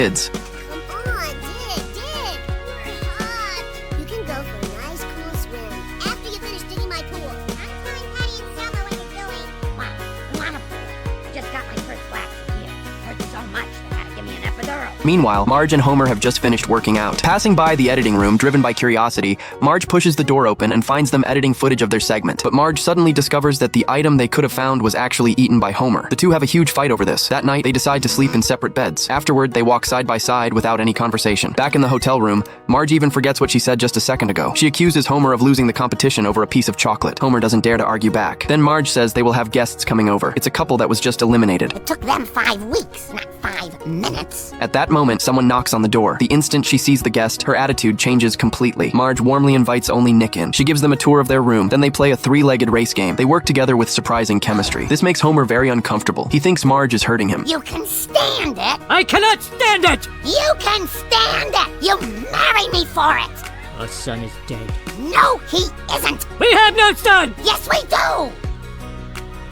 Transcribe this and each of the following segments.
kids. Come on, dig. We're hot. You can go for a nice, cool swim after you finish digging my pool. I'm telling Patty and Selma what you're doing. Wow, want a pool. Just got my first wax here. Hurt so much they had to give me an epidural. Meanwhile, Marge and Homer have just finished working out. Passing by the editing room, driven by curiosity, Marge pushes the door open and finds them editing footage of their segment. But Marge suddenly discovers that the item they could have found was actually eaten by Homer. The two have a huge fight over this. That night, they decide to sleep in separate beds. Afterward, they walk side by side without any conversation. Back in the hotel room, Marge even forgets what she said just a second ago. She accuses Homer of losing the competition over a piece of chocolate. Homer doesn't dare to argue back. Then Marge says they will have guests coming over. It's a couple that was just eliminated. It took them 5 weeks, not 5 minutes. At that moment, someone knocks on the door. The instant she sees the guest, her attitude changes completely. Marge warmly invites only Nick in. She gives them a tour of their room. Then they play a 3-legged race game. They work together with surprising chemistry. This makes Homer very uncomfortable. He thinks Marge is hurting him. You can stand it. I cannot stand it! You can stand it. You marry me for it. Our son is dead. No, he isn't. We have no son! Yes, we do.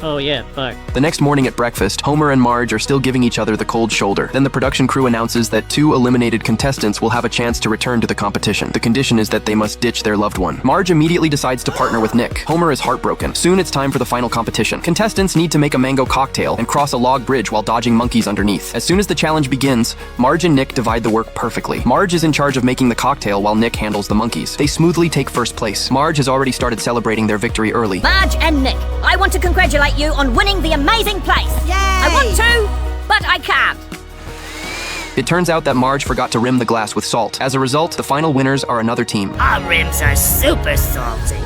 Oh yeah, fuck. The next morning at breakfast, Homer and Marge are still giving each other the cold shoulder. Then the production crew announces that 2 eliminated contestants will have a chance to return to the competition. The condition is that they must ditch their loved one. Marge immediately decides to partner with Nick. Homer is heartbroken. Soon it's time for the final competition. Contestants need to make a mango cocktail and cross a log bridge while dodging monkeys underneath. As soon as the challenge begins, Marge and Nick divide the work perfectly. Marge is in charge of making the cocktail while Nick handles the monkeys. They smoothly take first place. Marge has already started celebrating their victory early. Marge and Nick, I want to congratulate you on winning the amazing place. Yay! I want to, but I can't. It turns out that Marge forgot to rim the glass with salt. As a result, the final winners are another team. Our rims are super salty.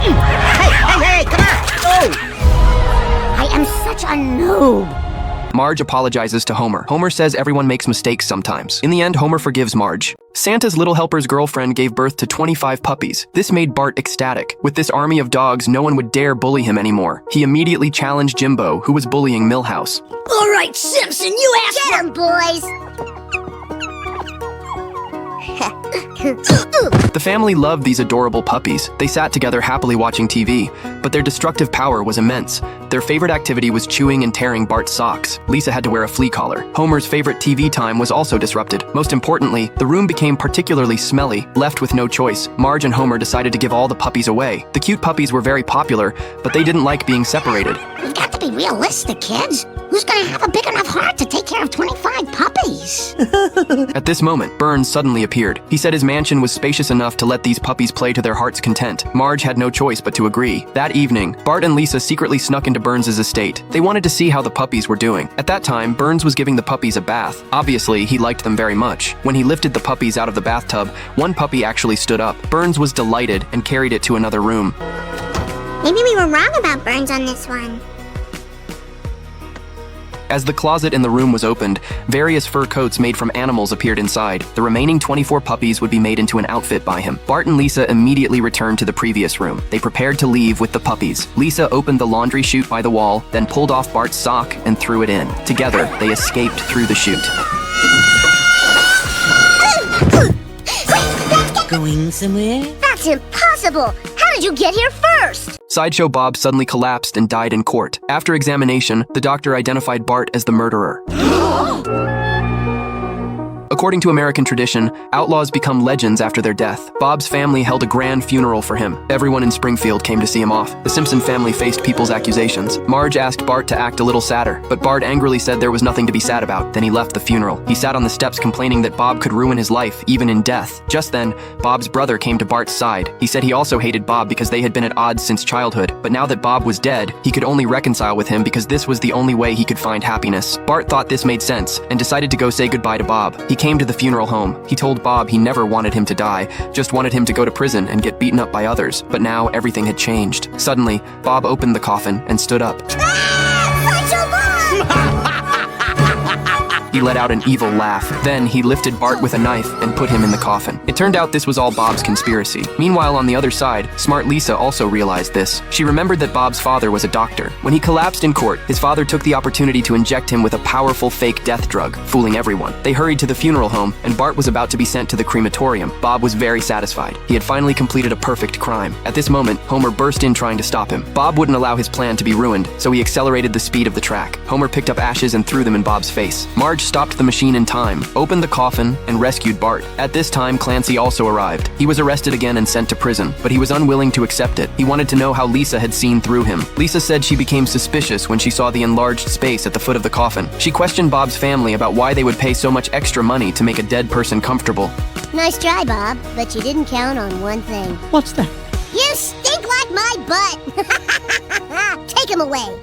Hey, come on. Oh. I am such a noob. Marge apologizes to Homer. Homer says everyone makes mistakes sometimes. In the end, Homer forgives Marge. Santa's little helper's girlfriend gave birth to 25 puppies. This made Bart ecstatic. With this army of dogs, no one would dare bully him anymore. He immediately challenged Jimbo, who was bullying Milhouse. All right, Simpson, you asked Get 'em, boys! The family loved these adorable puppies. They sat together happily watching TV, but their destructive power was immense. Their favorite activity was chewing and tearing Bart's socks. Lisa had to wear a flea collar. Homer's favorite TV time was also disrupted. Most importantly, the room became particularly smelly. Left with no choice, Marge and Homer decided to give all the puppies away. The cute puppies were very popular, but they didn't like being separated. We've got to be realistic, kids. Who's gonna have a big enough heart to take care of 25 puppies? At this moment, Burns suddenly appeared. He said his mansion was spacious enough to let these puppies play to their heart's content. Marge had no choice but to agree. That evening, Bart and Lisa secretly snuck into Burns's estate. They wanted to see how the puppies were doing. At that time, Burns was giving the puppies a bath. Obviously, he liked them very much. When he lifted the puppies out of the bathtub, one puppy actually stood up. Burns was delighted and carried it to another room. Maybe we were wrong about Burns on this one. As the closet in the room was opened, various fur coats made from animals appeared inside. The remaining 24 puppies would be made into an outfit by him. Bart and Lisa immediately returned to the previous room. They prepared to leave with the puppies. Lisa opened the laundry chute by the wall, then pulled off Bart's sock and threw it in. Together, they escaped through the chute. Going somewhere? That's impossible! How did you get here first? Sideshow Bob suddenly collapsed and died in court. After examination, the doctor identified Bart as the murderer. According to American tradition, outlaws become legends after their death. Bob's family held a grand funeral for him. Everyone in Springfield came to see him off. The Simpson family faced people's accusations. Marge asked Bart to act a little sadder, but Bart angrily said there was nothing to be sad about. Then he left the funeral. He sat on the steps complaining that Bob could ruin his life, even in death. Just then, Bob's brother came to Bart's side. He said he also hated Bob because they had been at odds since childhood, but now that Bob was dead, he could only reconcile with him because this was the only way he could find happiness. Bart thought this made sense and decided to go say goodbye to Bob. He came to the funeral home. He told Bob he never wanted him to die, just wanted him to go to prison and get beaten up by others. But now everything had changed. Suddenly, Bob opened the coffin and stood up. Sideshow Bob! He He let out an evil laugh. Then he lifted Bart with a knife and put him in the coffin. It turned out this was all Bob's conspiracy. Meanwhile, on the other side, smart Lisa also realized this. She remembered that Bob's father was a doctor. When he collapsed in court, his father took the opportunity to inject him with a powerful fake death drug, fooling everyone. They hurried to the funeral home, and Bart was about to be sent to the crematorium. Bob was very satisfied. He had finally completed a perfect crime. At this moment, Homer burst in trying to stop him. Bob wouldn't allow his plan to be ruined, so he accelerated the speed of the track. Homer picked up ashes and threw them in Bob's face. Marge stopped the machine in time, opened the coffin, and rescued Bart. At this time, Clancy also arrived. He was arrested again and sent to prison, but he was unwilling to accept it. He wanted to know how Lisa had seen through him. Lisa said she became suspicious when she saw the enlarged space at the foot of the coffin. She questioned Bob's family about why they would pay so much extra money to make a dead person comfortable. Nice try, Bob, but you didn't count on one thing. What's that? You stink like my butt! Take him away.